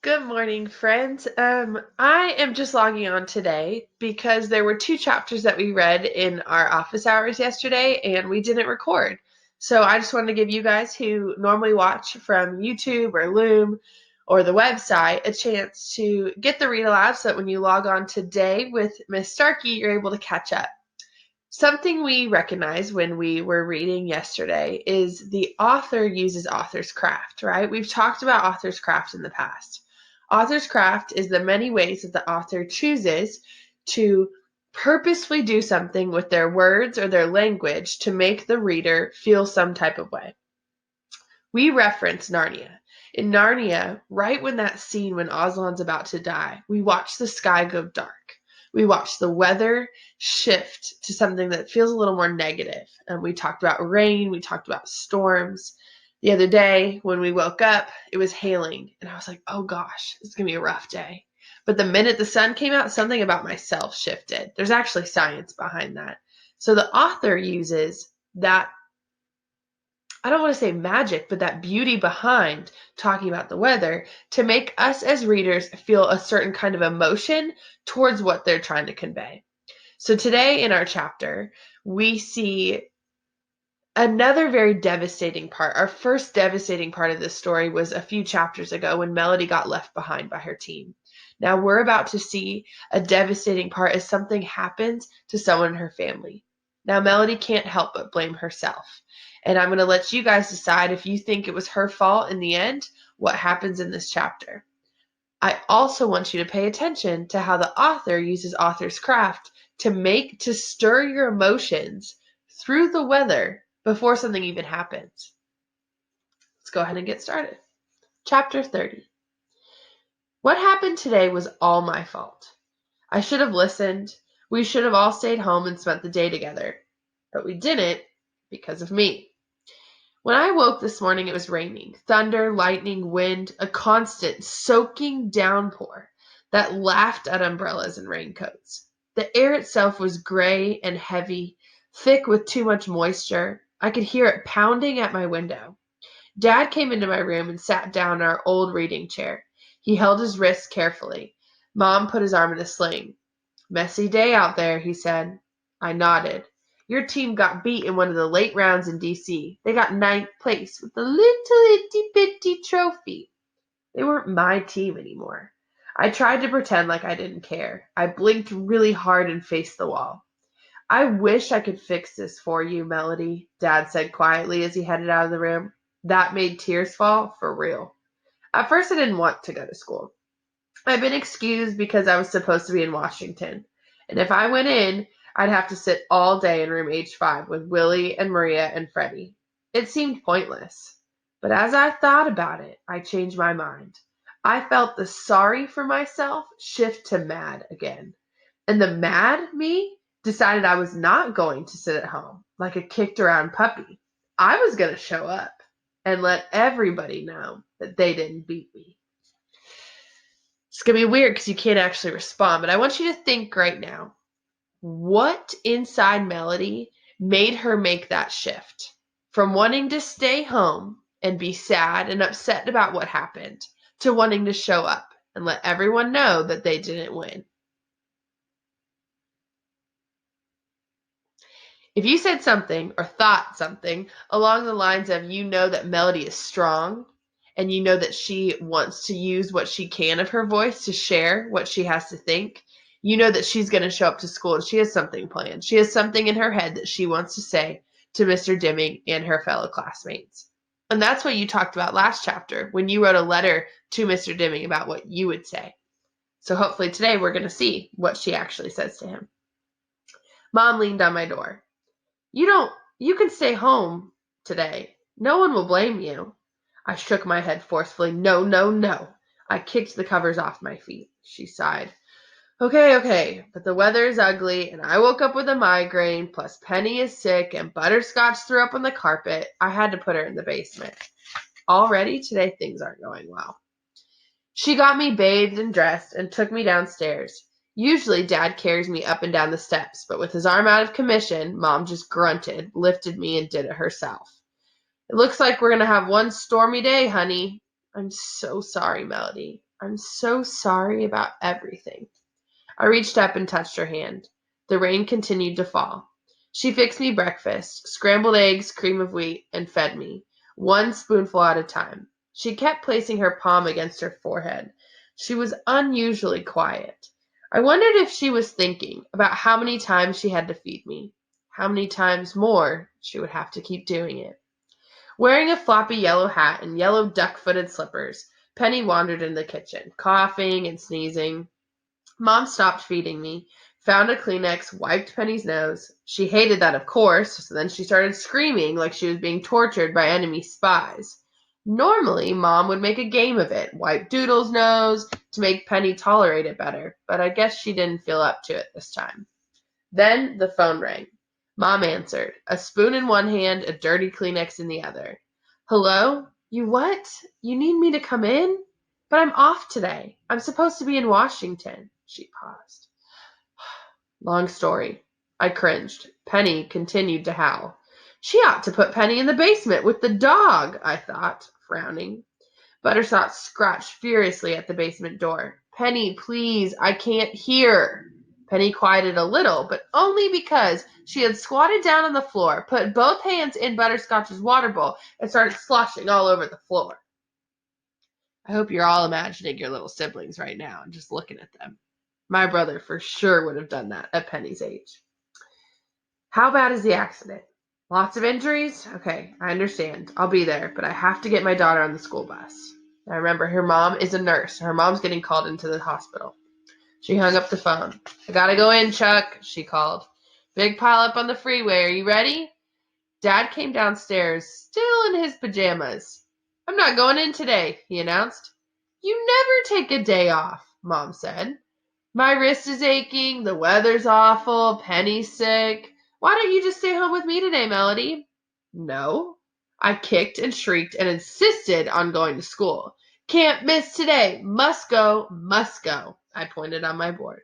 Good morning, friends. I am just logging on today because there were two chapters that we read in our office hours yesterday and we didn't record. So I just wanted to give you guys who normally watch from YouTube or Loom or the website a chance to get the read aloud so that when you log on today with Miss Starkey, you're able to catch up. Something we recognize when we were reading yesterday is the author uses author's craft, right? We've talked about author's craft in the past. Author's craft is the many ways that the author chooses to purposefully do something with their words or their language to make the reader feel some type of way. We reference Narnia. In Narnia, right when that scene when Aslan's about to die, we watch the sky go dark. We watch the weather shift to something that feels a little more negative. And we talked about rain, we talked about storms. The other day when we woke up, it was hailing. And I was like, oh gosh, it's going to be a rough day. But the minute the sun came out, something about myself shifted. There's actually science behind that. So the author uses that, I don't want to say magic, but that beauty behind talking about the weather to make us as readers feel a certain kind of emotion towards what they're trying to convey. So today in our chapter, we see another very devastating part. Our first devastating part of this story was a few chapters ago when Melody got left behind by her team. Now we're about to see a devastating part as something happens to someone in her family. Now Melody can't help but blame herself. And I'm going to let you guys decide if you think it was her fault in the end, what happens in this chapter. I also want you to pay attention to how the author uses author's craft to stir your emotions through the weather before something even happens. Let's go ahead and get started. Chapter 30. What happened today was all my fault. I should have listened. We should have all stayed home and spent the day together. But we didn't because of me. When I woke this morning, it was raining. Thunder, lightning, wind, a constant soaking downpour that laughed at umbrellas and raincoats. The air itself was gray and heavy, thick with too much moisture. I could hear it pounding at my window. Dad came into my room and sat down in our old reading chair. He held his wrist carefully. Mom put his arm in a sling. Messy day out there, he said. I nodded. Your team got beat in one of the late rounds in D.C. They got ninth place with a little itty-bitty trophy. They weren't my team anymore. I tried to pretend like I didn't care. I blinked really hard and faced the wall. I wish I could fix this for you, Melody, Dad said quietly as he headed out of the room. That made tears fall for real. At first, I didn't want to go to school. I'd been excused because I was supposed to be in Washington. And if I went in, I'd have to sit all day in room H5 with Willie and Maria and Freddie. It seemed pointless. But as I thought about it, I changed my mind. I felt the sorry for myself shift to mad again. And the mad me decided I was not going to sit at home like a kicked around puppy. I was going to show up and let everybody know that they didn't beat me. It's going to be weird because you can't actually respond, but I want you to think right now. What inside Melody made her make that shift from wanting to stay home and be sad and upset about what happened to wanting to show up and let everyone know that they didn't win? If you said something or thought something along the lines of, you know that Melody is strong and you know that she wants to use what she can of her voice to share what she has to think, you know that she's going to show up to school and she has something planned. She has something in her head that she wants to say to Mr. Dimming and her fellow classmates. And that's what you talked about last chapter when you wrote a letter to Mr. Dimming about what you would say. So hopefully today we're going to see what she actually says to him. Mom leaned on my door. You can stay home today. No one will blame you. I shook my head forcefully. No, no, no. I kicked the covers off my feet. She sighed. Okay, but the weather is ugly, and I woke up with a migraine, plus Penny is sick, and Butterscotch threw up on the carpet. I had to put her in the basement. Already today things aren't going well. She got me bathed and dressed and took me downstairs. Usually Dad carries me up and down the steps, but with his arm out of commission, Mom just grunted, lifted me, and did it herself. It looks like we're going to have one stormy day, honey. I'm so sorry, Melody. I'm so sorry about everything. I reached up and touched her hand. The rain continued to fall. She fixed me breakfast, scrambled eggs, cream of wheat, and fed me, one spoonful at a time. She kept placing her palm against her forehead. She was unusually quiet. I wondered if she was thinking about how many times she had to feed me, how many times more she would have to keep doing it. Wearing a floppy yellow hat and yellow duck-footed slippers, Penny wandered in the kitchen, coughing and sneezing. Mom stopped feeding me, found a Kleenex, wiped Penny's nose. She hated that, of course, so then she started screaming like she was being tortured by enemy spies. Normally, Mom would make a game of it, wipe Doodle's nose to make Penny tolerate it better, but I guess she didn't feel up to it this time. Then the phone rang. Mom answered, a spoon in one hand, a dirty Kleenex in the other. Hello? You what? You need me to come in? But I'm off today. I'm supposed to be in Washington. She paused. Long story. I cringed. Penny continued to howl. She ought to put Penny in the basement with the dog, I thought, frowning. Butterscotch scratched furiously at the basement door. Penny, please, I can't hear. Penny quieted a little, but only because she had squatted down on the floor, put both hands in Butterscotch's water bowl, and started sloshing all over the floor. I hope you're all imagining your little siblings right now and just looking at them. My brother for sure would have done that at Penny's age. How bad is the accident? Lots of injuries? Okay, I understand. I'll be there, but I have to get my daughter on the school bus. I remember her mom is a nurse. Her mom's getting called into the hospital. She hung up the phone. I gotta go in, Chuck, she called. Big pile up on the freeway. Are you ready? Dad came downstairs, still in his pajamas. I'm not going in today, he announced. You never take a day off, Mom said. My wrist is aching, the weather's awful, Penny's sick. Why don't you just stay home with me today, Melody? No. I kicked and shrieked and insisted on going to school. Can't miss today. Must go, must go. I pointed on my board.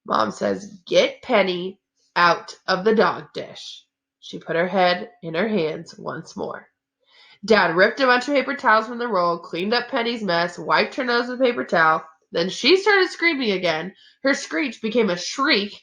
Mom says, get Penny out of the dog dish. She put her head in her hands once more. Dad ripped a bunch of paper towels from the roll, cleaned up Penny's mess, wiped her nose with a paper towel. Then she started screaming again. Her screech became a shriek.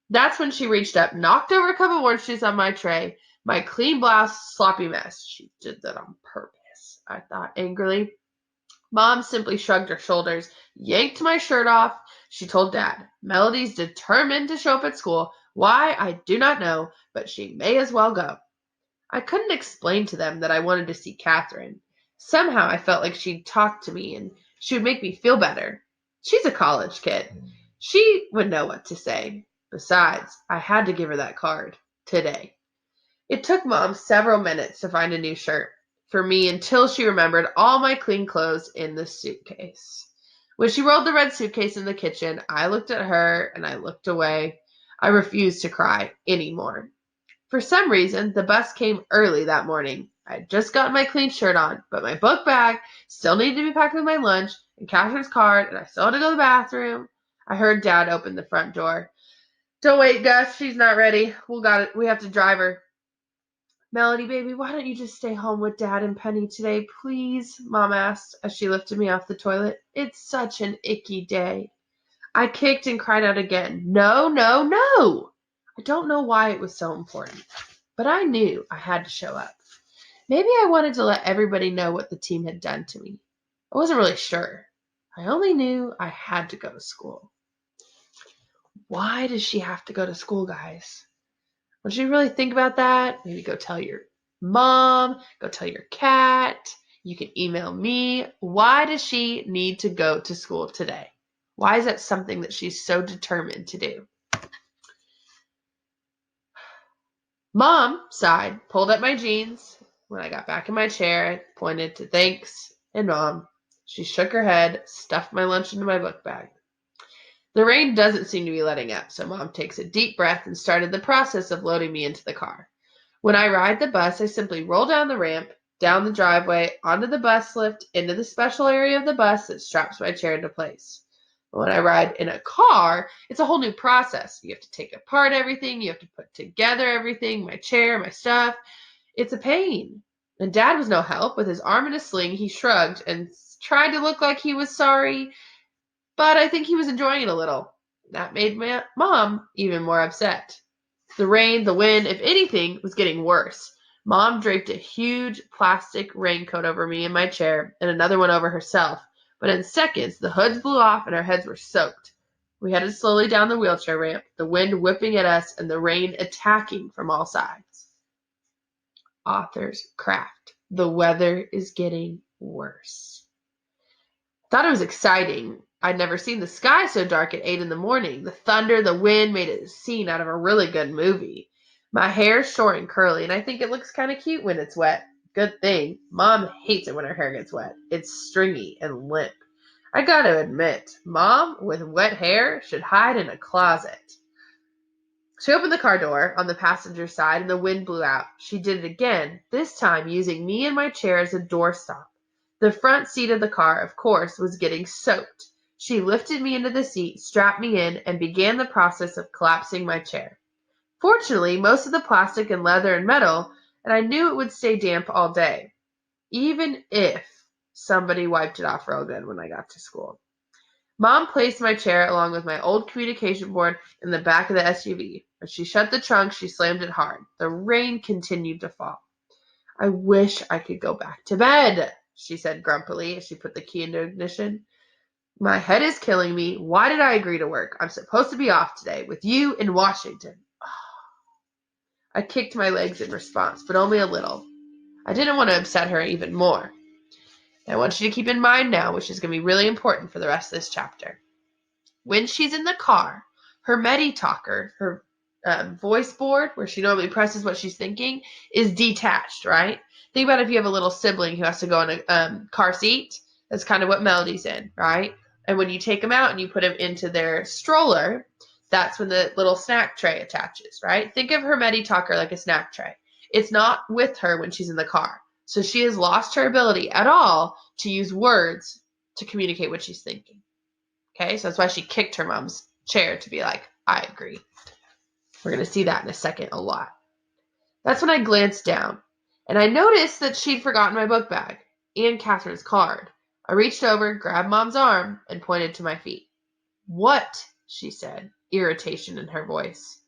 That's when she reached up, knocked over a cup of orange juice on my tray. My clean blouse, sloppy mess. She did that on purpose, I thought angrily. Mom simply shrugged her shoulders, yanked my shirt off. She told Dad, Melody's determined to show up at school. Why, I do not know, but she may as well go. I couldn't explain to them that I wanted to see Catherine. Somehow I felt like she'd talk to me and she would make me feel better. She's a college kid. She would know what to say. Besides, I had to give her that card. Today. It took Mom several minutes to find a new shirt for me until she remembered all my clean clothes in the suitcase. When she rolled the red suitcase in the kitchen, I looked at her and I looked away. I refused to cry anymore. For some reason, the bus came early that morning. I had just gotten my clean shirt on, but my book bag still needed to be packed with my lunch and Catherine's card, and I still had to go to the bathroom. I heard Dad open the front door. Don't wait, Gus. She's not ready. We have to drive her. Melody, baby, why don't you just stay home with Dad and Penny today, please? Mom asked as she lifted me off the toilet. It's such an icky day. I kicked and cried out again. No, no, no! I don't know why it was so important, but I knew I had to show up. Maybe I wanted to let everybody know what the team had done to me. I wasn't really sure. I only knew I had to go to school. Why does she have to go to school, guys? Would you really think about that? Maybe go tell your mom, go tell your cat. You can email me. Why does she need to go to school today? Why is that something that she's so determined to do? Mom sighed, pulled up my jeans. When I got back in my chair, I pointed to thanks and Mom. She shook her head, stuffed my lunch into my book bag. The rain doesn't seem to be letting up, so Mom takes a deep breath and started the process of loading me into the car. When I ride the bus, I simply roll down the ramp, down the driveway, onto the bus lift, into the special area of the bus that straps my chair into place. When I ride in a car, it's a whole new process. You have to take apart everything. You have to put together everything, my chair, my stuff. It's a pain. And Dad was no help. With his arm in a sling, he shrugged and tried to look like he was sorry, but I think he was enjoying it a little. That made Mom even more upset. The rain, the wind, if anything, was getting worse. Mom draped a huge plastic raincoat over me and my chair, and another one over herself. But in seconds, the hoods blew off and our heads were soaked. We headed slowly down the wheelchair ramp, the wind whipping at us and the rain attacking from all sides. Author's craft. The weather is getting worse. Thought it was exciting. I'd never seen the sky so dark at 8 in the morning. The thunder, the wind made it a scene out of a really good movie. My hair's short and curly, and I think it looks kind of cute when it's wet. Good thing. Mom hates it when her hair gets wet. It's stringy and limp. I gotta admit, Mom with wet hair should hide in a closet. She opened the car door on the passenger side and the wind blew out. She did it again, this time using me and my chair as a doorstop. The front seat of the car, of course, was getting soaked. She lifted me into the seat, strapped me in, and began the process of collapsing my chair. Fortunately, most of the plastic and leather and metal, and I knew it would stay damp all day, even if somebody wiped it off real good when I got to school. Mom placed my chair along with my old communication board in the back of the SUV. As she shut the trunk, she slammed it hard. The rain continued to fall. I wish I could go back to bed, she said grumpily as she put the key into ignition. My head is killing me. Why did I agree to work? I'm supposed to be off today with you in Washington. I kicked my legs in response, but only a little. I didn't want to upset her even more. I want you to keep in mind now, which is going to be really important for the rest of this chapter. When she's in the car, her MediTalker, her voice board, where she normally presses what she's thinking, is detached, right? Think about if you have a little sibling who has to go in a car seat. That's kind of what Melody's in, right? And when you take them out and you put them into their stroller, that's when the little snack tray attaches, right? Think of her MediTalker like a snack tray. It's not with her when she's in the car. So she has lost her ability at all to use words to communicate what she's thinking. Okay, so that's why she kicked her mom's chair to be like, I agree. We're going to see that in a second a lot. That's when I glanced down, and I noticed that she'd forgotten my book bag and Catherine's card. I reached over, grabbed Mom's arm, and pointed to my feet. What? She said, irritation in her voice.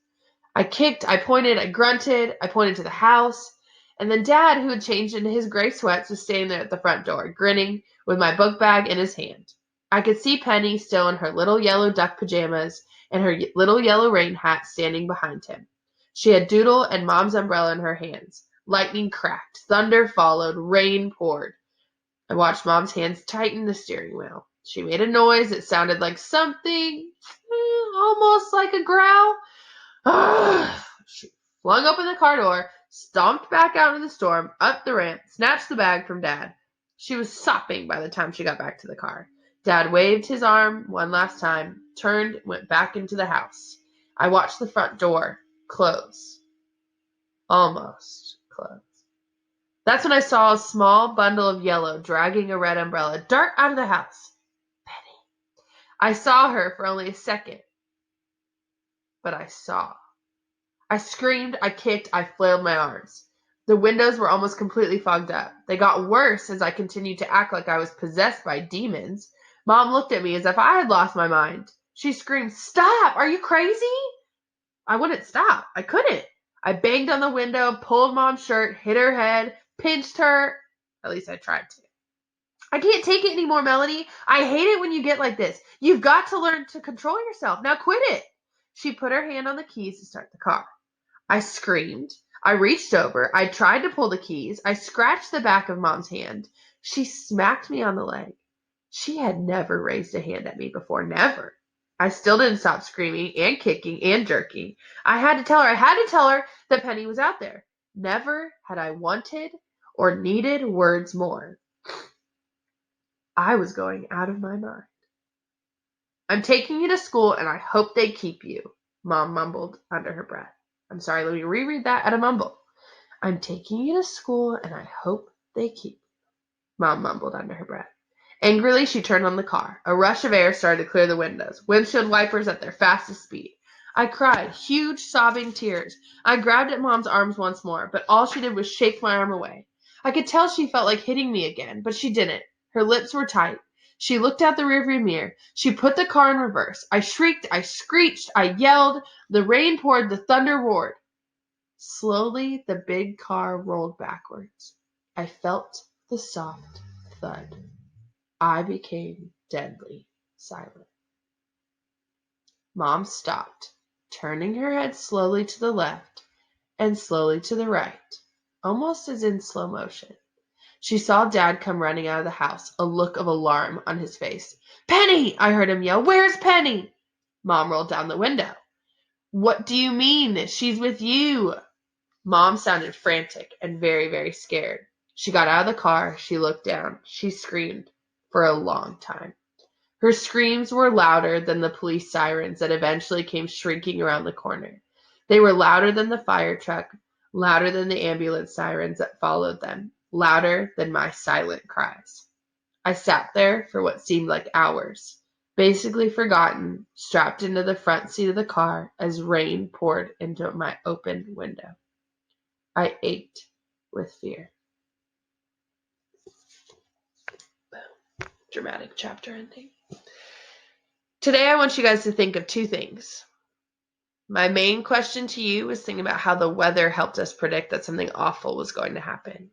I kicked, I pointed, I grunted, I pointed to the house, and then Dad, who had changed into his gray sweats, was standing there at the front door, grinning, with my book bag in his hand. I could see Penny still in her little yellow duck pajamas and her little yellow rain hat standing behind him. She had Doodle and Mom's umbrella in her hands. Lightning cracked, thunder followed, rain poured. I watched Mom's hands tighten the steering wheel. She made a noise that sounded like something, almost like a growl. She flung open the car door, stomped back out in the storm, up the ramp, snatched the bag from Dad. She was sopping by the time she got back to the car. Dad waved his arm one last time, turned, and went back into the house. I watched the front door close. Almost close. That's when I saw a small bundle of yellow dragging a red umbrella dart out of the house. Penny. I saw her for only a second, but I saw. I screamed, I kicked, I flailed my arms. The windows were almost completely fogged up. They got worse as I continued to act like I was possessed by demons. Mom looked at me as if I had lost my mind. She screamed, "Stop! Are you crazy?" I wouldn't stop. I couldn't. I banged on the window, pulled Mom's shirt, hit her head, pinched her. At least I tried to. I can't take it anymore, Melody. I hate it when you get like this. You've got to learn to control yourself. Now quit it. She put her hand on the keys to start the car. I screamed. I reached over. I tried to pull the keys. I scratched the back of Mom's hand. She smacked me on the leg. She had never raised a hand at me before. Never. I still didn't stop screaming and kicking and jerking. I had to tell her that Penny was out there. Never had I wanted or needed words more. I was going out of my mind. I'm taking you to school and I hope they keep you, Mom mumbled under her breath. I'm sorry, let me reread that at a mumble. I'm taking you to school and I hope they keep you, Mom mumbled under her breath. Angrily, she turned on the car. A rush of air started to clear the windows, windshield wipers at their fastest speed. I cried, huge sobbing tears. I grabbed at Mom's arms once more, but all she did was shake my arm away. I could tell she felt like hitting me again, but she didn't. Her lips were tight. She looked out the rearview mirror. She put the car in reverse. I shrieked, I screeched, I yelled. The rain poured, the thunder roared. Slowly, the big car rolled backwards. I felt the soft thud. I became deadly silent. Mom stopped, turning her head slowly to the left and slowly to the right, almost as in slow motion. She saw Dad come running out of the house, a look of alarm on his face. "Penny!" I heard him yell. "Where's Penny?" Mom rolled down the window. "What do you mean? She's with you." Mom sounded frantic and very, very scared. She got out of the car. She looked down. She screamed for a long time. Her screams were louder than the police sirens that eventually came shrieking around the corner. They were louder than the fire truck, louder than the ambulance sirens that followed them, louder than my silent cries. I sat there for what seemed like hours, basically forgotten, strapped into the front seat of the car as rain poured into my open window. I ached with fear. Dramatic chapter ending. Today I want you guys to think of two things. My main question to you was thinking about how the weather helped us predict that something awful was going to happen.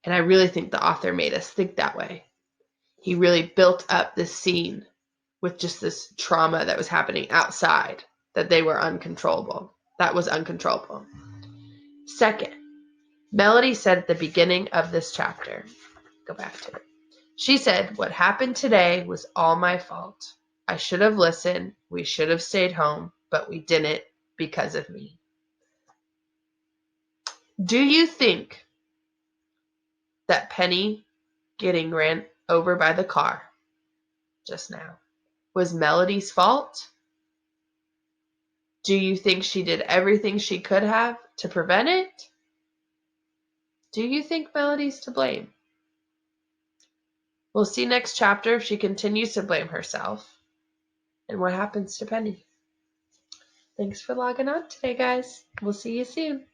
And I really think the author made us think that way. He really built up this scene with just this trauma that was happening outside, that they were uncontrollable. That was uncontrollable. Second, Melody said at the beginning of this chapter, go back to it. She said, "What happened today was all my fault. I should have listened. We should have stayed home, but we didn't because of me." Do you think that Penny getting ran over by the car just now was Melody's fault? Do you think she did everything she could have to prevent it? Do you think Melody's to blame? We'll see next chapter if she continues to blame herself and what happens to Penny. Thanks for logging on today, guys. We'll see you soon.